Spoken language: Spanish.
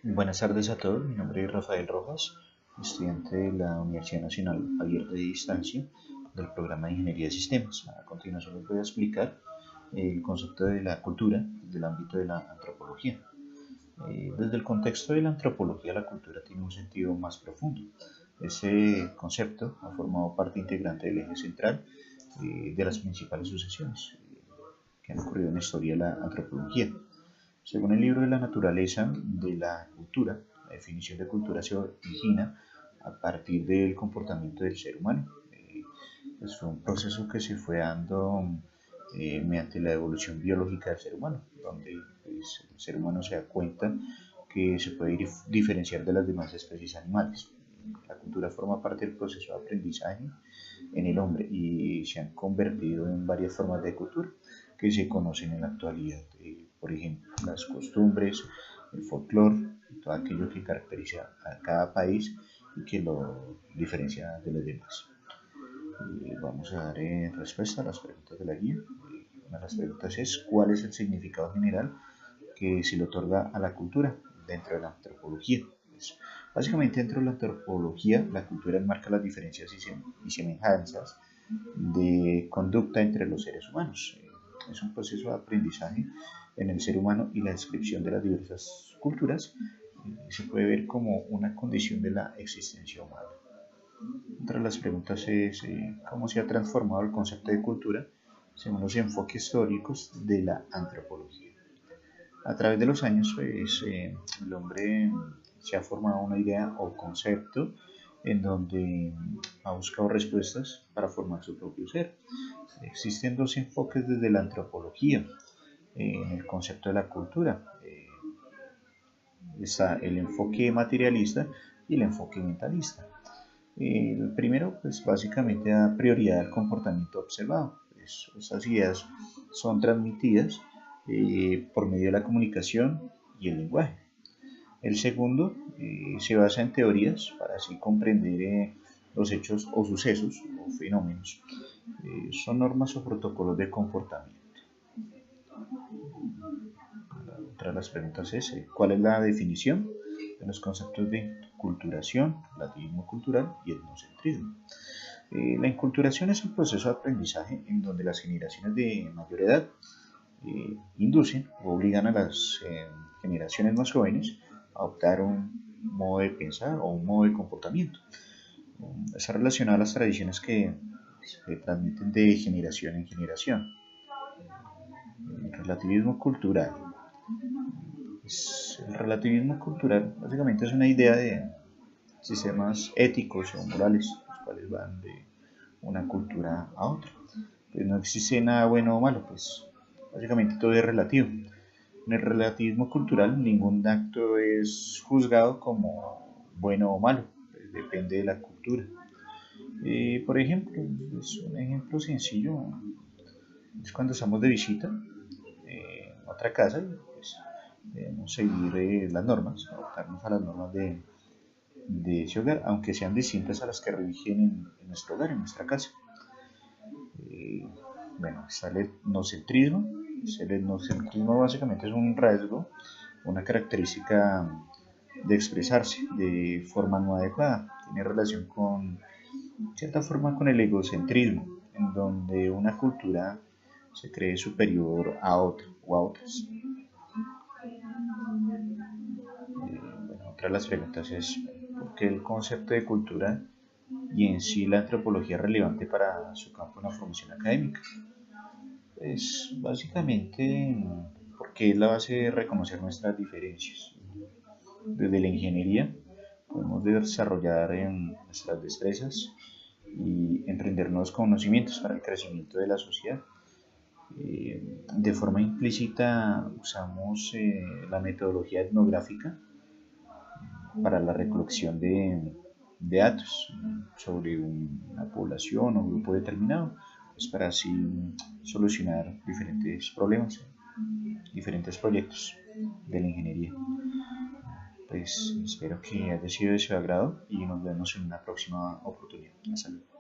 Buenas tardes a todos, mi nombre es Rafael Rojas, estudiante de la Universidad Nacional Abierta de Distancia del programa de Ingeniería de Sistemas. A continuación les voy a explicar el concepto de la cultura desde el ámbito de la antropología. Desde el contexto de la antropología, la cultura tiene un sentido más profundo. Ese concepto ha formado parte integrante del eje central de las principales sucesiones que han ocurrido en la historia de la antropología. Según el libro de la naturaleza de la cultura, la definición de cultura se origina a partir del comportamiento del ser humano. Pues fue un proceso que se fue dando mediante la evolución biológica del ser humano, donde pues, el ser humano se da cuenta que se puede diferenciar de las demás especies animales. La cultura forma parte del proceso de aprendizaje en el hombre y se han convertido en varias formas de cultura que se conocen en la actualidad. Por ejemplo, las costumbres, el folclore, todo aquello que caracteriza a cada país y que lo diferencia de los demás. Vamos a dar respuesta a las preguntas de la guía. Una de las preguntas es: ¿cuál es el significado general que se le otorga a la cultura dentro de la antropología? Pues, básicamente, dentro de la antropología, la cultura enmarca las diferencias y semejanzas de conducta entre los seres humanos. Es un proceso de aprendizaje en el ser humano y la descripción de las diversas culturas se puede ver como una condición de la existencia humana. Otra de las preguntas es cómo se ha transformado el concepto de cultura según los enfoques históricos de la antropología. A través de los años, pues, el hombre se ha formado una idea o concepto en donde ha buscado respuestas para formar su propio ser. Existen dos enfoques desde la antropología en el concepto de la cultura. Está el enfoque materialista y el enfoque mentalista. El primero, pues básicamente da prioridad al comportamiento observado. Pues, esas ideas son transmitidas por medio de la comunicación y el lenguaje. El segundo se basa en teorías para así comprender los hechos o sucesos o fenómenos. Son normas o protocolos de comportamiento. Otra de las preguntas es, ¿cuál es la definición de los conceptos de culturación, relativismo cultural y etnocentrismo? La inculturación es un proceso de aprendizaje en donde las generaciones de mayor edad inducen o obligan a las generaciones más jóvenes a adoptar un modo de pensar o un modo de comportamiento. Está relacionado a las tradiciones que se transmiten de generación en generación. El relativismo cultural. El relativismo cultural básicamente es una idea de sistemas éticos o morales, los cuales van de una cultura a otra. Pues no existe nada bueno o malo, pues básicamente todo es relativo. En el relativismo cultural ningún acto es juzgado como bueno o malo, pues depende de la cultura. Por ejemplo, pues un ejemplo sencillo es cuando estamos de visita en otra casa y pues, debemos seguir las normas, adaptarnos a las normas de ese hogar, aunque sean distintas a las que rigen en nuestro hogar, en nuestra casa. Bueno, está el etnocentrismo. El etnocentrismo básicamente es un rasgo, una característica de expresarse de forma no adecuada. Tiene relación con cierta forma con el egocentrismo, en donde una cultura se cree superior a otra o a otras. Bueno, otra de las preguntas es ¿por qué el concepto de cultura y en sí la antropología es relevante para su campo de la formación académica? Pues básicamente porque es la base de reconocer nuestras diferencias. Desde la ingeniería podemos desarrollar nuestras destrezas y emprender nuevos conocimientos para el crecimiento de la sociedad. De forma implícita usamos la metodología etnográfica para la recolección de datos sobre una población o un grupo determinado, pues para así solucionar diferentes problemas, diferentes proyectos de la ingeniería. Pues espero que haya sido de su agrado y nos vemos en una próxima oportunidad. Hasta luego.